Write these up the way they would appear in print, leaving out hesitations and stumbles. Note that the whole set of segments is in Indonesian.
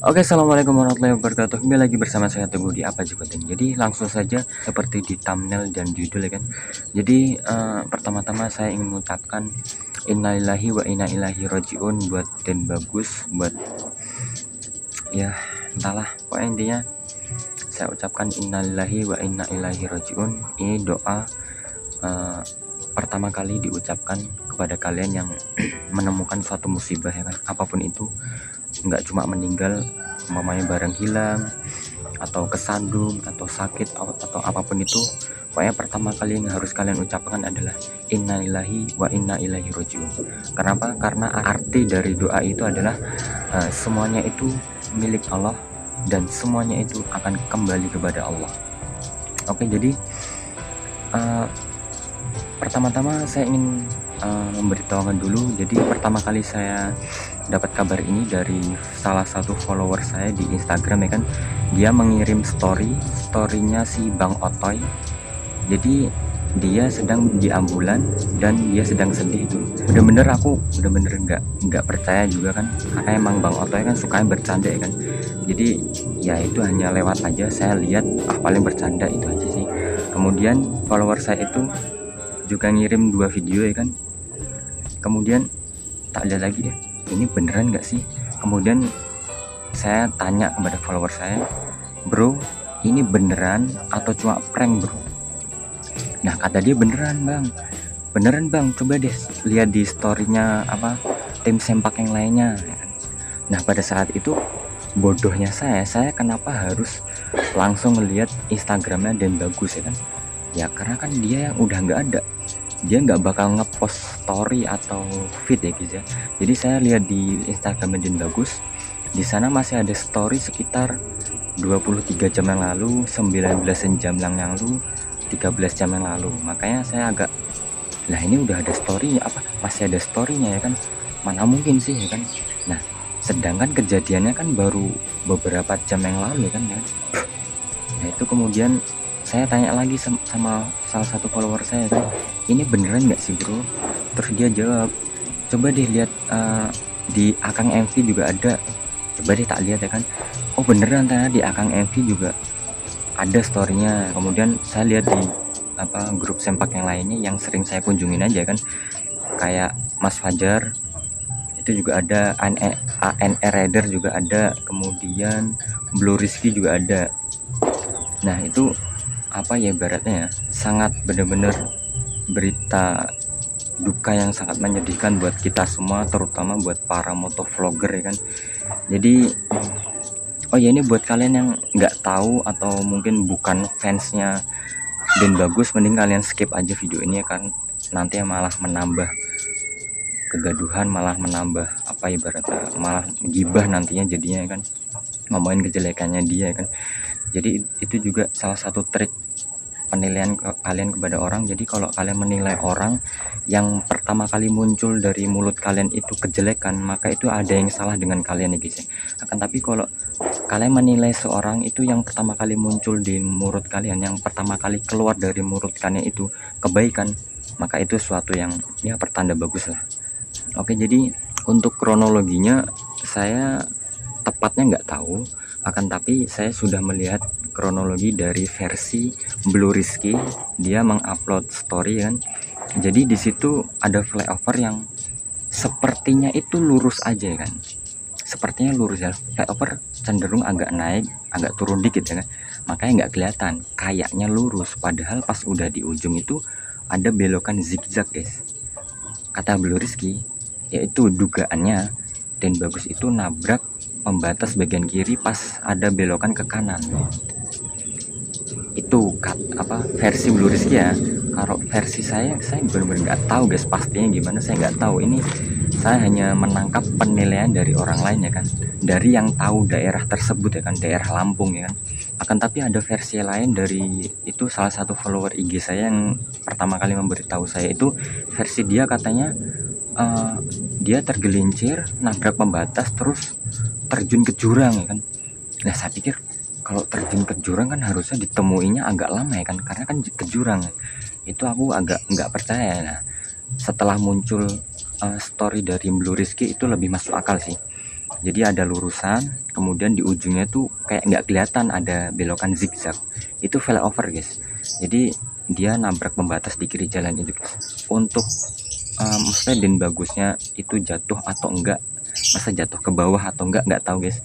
Oke, assalamualaikum warahmatullahi wabarakatuh. Kembali lagi bersama saya Teguh di Apa Jikotin. Jadi langsung saja seperti di thumbnail dan judul ya kan. Jadi pertama-tama saya ingin mengucapkan innalillahi wa inna ilaihi rojiun buat Den Bagus, buat ya entahlah. Pokoknya intinya saya ucapkan innalillahi wa inna ilaihi rojiun. Ini doa pertama kali diucapkan kepada kalian yang menemukan suatu musibah ya kan, apapun itu, nggak cuma meninggal, mamanya barang hilang atau kesandung atau sakit atau apapun itu. Pokoknya pertama kali yang harus kalian ucapkan adalah innalillahi wa inna ilaihi rojiun. Kenapa? Karena arti dari doa itu adalah semuanya itu milik Allah dan semuanya itu akan kembali kepada Allah. Oke, jadi pertama-tama saya ingin memberitahukan dulu. Jadi pertama kali saya dapat kabar ini dari salah satu follower saya di Instagram ya kan. Dia mengirim storynya si Bang Otoy. Jadi dia sedang di ambulan dan dia sedang sedih itu. Bener-bener aku nggak percaya juga kan, karena emang Bang Otoy kan sukanya bercanda ya kan. Jadi ya itu hanya lewat aja, saya lihat paling bercanda itu aja sih. Kemudian follower saya itu juga ngirim 2 video ya kan. Kemudian tak lihat lagi ya, ini beneran nggak sih. Kemudian saya tanya kepada follower saya, bro ini beneran atau cuma prank bro? Nah kata dia beneran bang, coba deh lihat di storynya tim sempak yang lainnya ya kan? Nah pada saat itu bodohnya saya kenapa harus langsung ngelihat Instagramnya Den Bagus ya kan. Ya karena kan dia yang udah nggak ada, dia nggak bakal ngepost story atau feed ya guys ya. Jadi saya lihat di Instagram Den Bagus, di sana masih ada story sekitar 23 jam yang lalu, 19 jam yang lalu, 13 jam yang lalu. Makanya saya agak, lah ini udah ada story masih ada storynya ya kan, mana mungkin sih ya kan. Nah sedangkan kejadiannya kan baru beberapa jam yang lalu ya kan ya. Nah itu kemudian saya tanya lagi sama salah satu follower saya kan, ini beneran nggak sih bro? Terus dia jawab, coba deh lihat di Akang MV juga ada, coba deh tak lihat ya kan. Oh beneran, ternyata di Akang MV juga ada storynya. Kemudian saya lihat di grup sempak yang lainnya yang sering saya kunjungin aja kan, kayak Mas Fajar itu juga ada, ANR Rider juga ada, kemudian Blue Rizky juga ada. Nah itu ibaratnya ya, sangat benar-benar berita duka yang sangat menyedihkan buat kita semua, terutama buat para motovlogger ya kan. Jadi ini buat kalian yang nggak tahu atau mungkin bukan fansnya Den Bagus, mending kalian skip aja video ini ya kan, nanti malah menambah kegaduhan, malah menambah ibaratnya malah gibah nantinya jadinya ya kan, ngomongin kejelekannya dia ya kan. Jadi itu juga salah satu trik penilaian kalian kepada orang. Jadi kalau kalian menilai orang yang pertama kali muncul dari mulut kalian itu kejelekan, maka itu ada yang salah dengan kalian ya guys ya. Akan tapi kalau kalian menilai seorang itu yang pertama kali muncul di mulut kalian, yang pertama kali keluar dari mulut kalian itu kebaikan, maka itu suatu yang ya pertanda bagus lah. Oke, jadi untuk kronologinya saya tepatnya nggak tahu, akan tapi saya sudah melihat kronologi dari versi Blue Rizky. Dia mengupload story kan, jadi di situ ada flyover yang sepertinya itu lurus aja kan, sepertinya lurus ya. Flyover cenderung agak naik agak turun dikit ya kan, makanya nggak kelihatan kayaknya lurus, padahal pas udah di ujung itu ada belokan zigzag guys. Kata Blue Rizky, yaitu dugaannya Den Bagus itu nabrak pembatas bagian kiri pas ada belokan ke kanan. Itu versi Blue Rizky ya. Kalau versi saya benar-benar nggak tahu guys, pastinya gimana saya nggak tahu. Ini saya hanya menangkap penilaian dari orang lain ya kan, dari yang tahu daerah tersebut ya kan, daerah Lampung ya kan. Akan tapi ada versi lain dari itu salah satu follower IG saya yang pertama kali memberitahu saya, itu versi dia katanya dia tergelincir nabrak pembatas terus terjun ke jurang ya kan. Nah saya pikir kalau terjun ke jurang kan harusnya ditemuinya agak lama ya kan, karena kan ke jurang. Itu aku agak nggak percaya. Nah setelah muncul story dari Blue Rizky itu lebih masuk akal sih. Jadi ada lurusan, kemudian di ujungnya tuh kayak nggak kelihatan ada belokan zigzag. Itu flyover guys. Jadi dia nabrak pembatas di kiri jalan itu guys. Untuk maksudnya dan bagusnya itu jatuh atau enggak, masa jatuh ke bawah atau enggak tahu guys.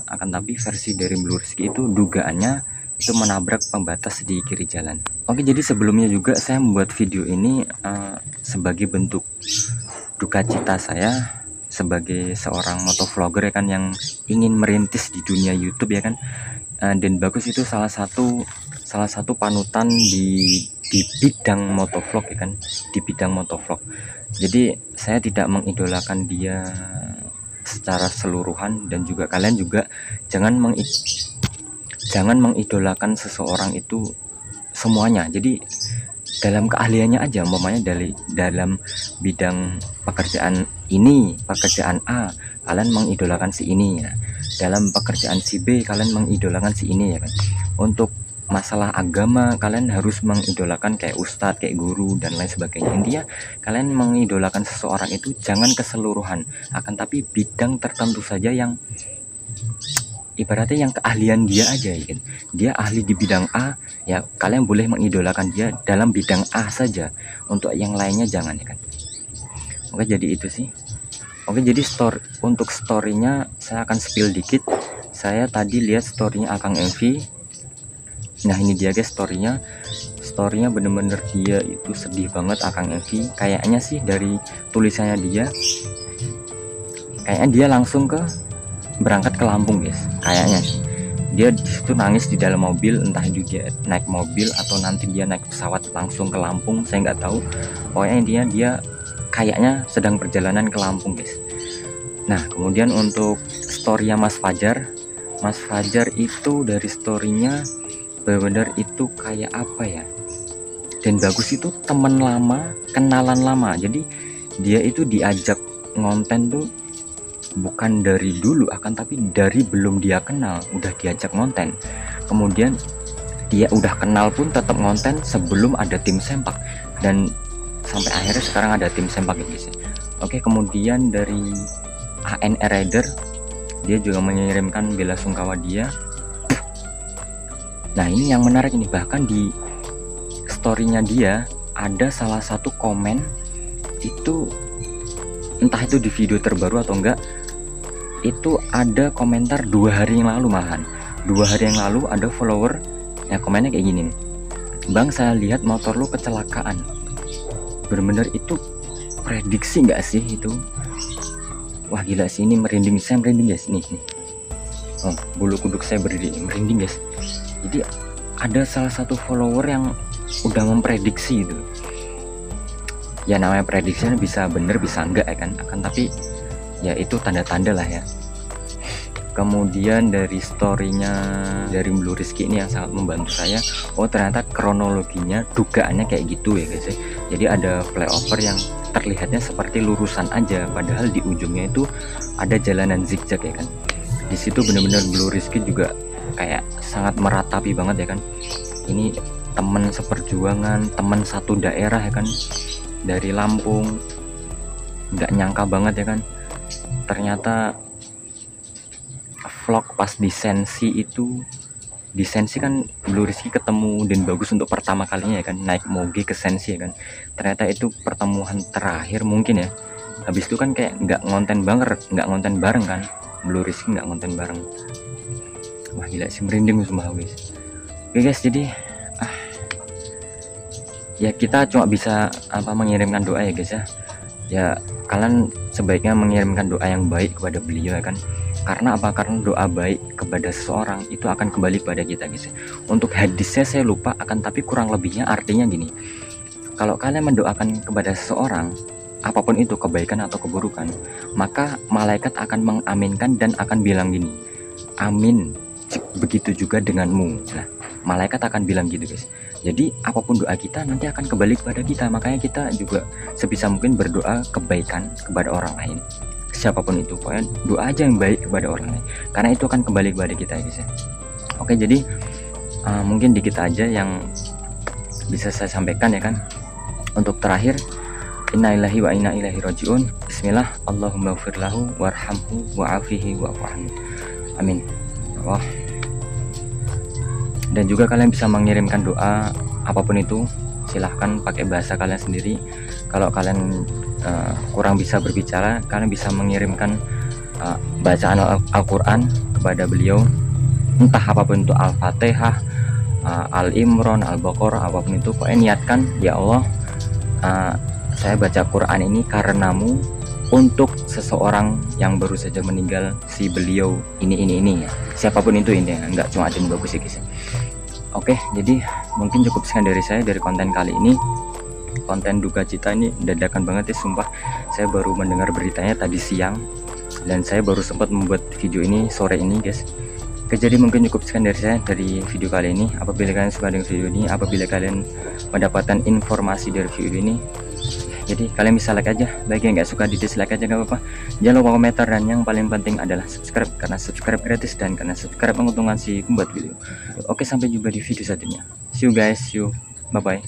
Akan tapi versi dari Blue Rizky itu dugaannya itu menabrak pembatas di kiri jalan. Oke, jadi sebelumnya juga saya membuat video ini sebagai bentuk duka cita saya sebagai seorang motovlogger ya kan, yang ingin merintis di dunia YouTube ya kan. Dan Bagus itu salah satu panutan di bidang motovlog ya kan, di bidang motovlog. Jadi saya tidak mengidolakan dia secara keseluruhan, dan juga kalian juga jangan mengidolakan seseorang itu semuanya. Jadi dalam keahliannya aja, umpamanya dalam bidang pekerjaan ini, pekerjaan A, kalian mengidolakan si ini ya. Dalam pekerjaan si B, kalian mengidolakan si ini ya kan. Untuk masalah agama, kalian harus mengidolakan kayak ustadz, kayak guru, dan lain sebagainya. Intinya kalian mengidolakan seseorang itu jangan keseluruhan, akan tapi bidang tertentu saja yang ibaratnya yang keahlian dia aja ya kan. Dia ahli di bidang A, ya kalian boleh mengidolakan dia dalam bidang A saja. Untuk yang lainnya jangan ya kan. Oke, jadi itu sih. Oke, jadi untuk storynya saya akan spill dikit. Saya tadi lihat storynya Akang MV. Nah ini dia guys storynya bener-bener dia itu sedih banget Akang MV. Kayaknya sih dari tulisannya kayaknya dia langsung berangkat ke Lampung guys, kayaknya sih. Dia disitu nangis di dalam mobil, entah itu dia naik mobil atau nanti dia naik pesawat langsung ke Lampung, saya nggak tahu. Pokoknya intinya dia kayaknya sedang perjalanan ke Lampung guys. Nah kemudian untuk storynya Mas Fajar itu dari storynya benar-benar itu kayak apa ya, dan Bagus itu teman lama, kenalan lama. Jadi dia itu diajak ngonten tuh bukan dari dulu, akan tapi dari belum dia kenal udah diajak ngonten. Kemudian dia udah kenal pun tetap ngonten sebelum ada tim sempak, dan sampai akhirnya sekarang ada tim sempak ya guys. Oke, kemudian dari ANR Rider, dia juga mengirimkan bela sungkawa dia. Nah ini yang menarik ini, bahkan di storynya dia ada salah satu komen itu, entah itu di video terbaru atau enggak, itu ada komentar 2 hari yang lalu, malahan 2 hari yang lalu ada follower yang komennya kayak gini, "Bang, saya lihat motor lu kecelakaan." Bener-bener itu prediksi nggak sih itu? Wah gila sih, ini merinding, saya merinding guys nih. Oh, bulu kuduk saya berdiri merinding guys. Jadi ada salah satu follower yang udah memprediksi itu. Ya namanya prediksi bisa bener bisa enggak ya kan, akan tapi ya itu tanda-tanda lah ya. Kemudian dari storynya dari Blue Rizky ini yang sangat membantu saya. Oh ternyata kronologinya dugaannya kayak gitu ya guys ya. Jadi ada flyover yang terlihatnya seperti lurusan aja, padahal di ujungnya itu ada jalanan zigzag ya kan. Di situ bener-bener Blue Rizky juga kayak sangat meratapi banget ya kan. Ini teman seperjuangan, teman satu daerah ya kan, dari Lampung. Nggak nyangka banget ya kan, ternyata vlog pas di Sensi itu, di Sensi kan Blue Rizky ketemu dan Bagus untuk pertama kalinya ya kan, naik moge ke Sensi ya kan. Ternyata itu pertemuan terakhir mungkin ya. Habis itu kan kayak nggak ngonten bareng kan, Blue Rizky nggak ngonten bareng. Wah gila sih, merinding semua guys. Oke guys, jadi ya kita cuma bisa mengirimkan doa ya guys ya. Ya kalian sebaiknya mengirimkan doa yang baik kepada beliau ya kan. Karena apa? Karena doa baik kepada seseorang itu akan kembali kepada kita guys. Untuk hadisnya saya lupa, akan tapi kurang lebihnya artinya gini. Kalau kalian mendoakan kepada seseorang, apapun itu kebaikan atau keburukan, maka malaikat akan mengaminkan dan akan bilang gini, amin. Begitu juga denganmu. Nah malaikat akan bilang gitu guys. Jadi apapun doa kita nanti akan kembali kepada kita. Makanya kita juga sebisa mungkin berdoa kebaikan kepada orang lain, siapapun itu. Pokoknya doa aja yang baik kepada orang lain, karena itu akan kembali kepada kita guys ya. Oke, jadi mungkin dikit aja yang bisa saya sampaikan ya kan. Untuk terakhir, innalillahi wa inna ilaihi rajiun. Bismillah, Allahumma firlahu warhamhu wa'afihi wa'fu anhu. Amin. Allah. Dan juga kalian bisa mengirimkan doa apapun itu, silahkan pakai bahasa kalian sendiri. Kalau kalian kurang bisa berbicara, kalian bisa mengirimkan bacaan Al-Quran kepada beliau, entah apapun itu, Al-Fatihah, Al-Imran, Al-Baqarah, apapun itu. Pokoknya niatkan, ya Allah, saya baca Quran ini karenamu, untuk seseorang yang baru saja meninggal, si beliau ini ya. Siapapun itu intinya, nggak cuma ada yang bagus sih guys. Oke, jadi mungkin cukup sekian dari saya dari konten kali ini. Konten duka cita ini dadakan banget ya, sumpah. Saya baru mendengar beritanya tadi siang, dan saya baru sempat membuat video ini sore ini guys. Oke, jadi mungkin cukup sekian dari saya dari video kali ini. Apabila kalian suka dengan video ini, apabila kalian mendapatkan informasi dari video ini, jadi kalian bisa like aja, bagi yang nggak suka di dislike aja nggak apa-apa. Jangan lupa komentar, dan yang paling penting adalah subscribe, karena subscribe gratis, dan karena subscribe menguntungkan si pembuat video. Oke, sampai jumpa di video selanjutnya. See you guys, see you, bye bye.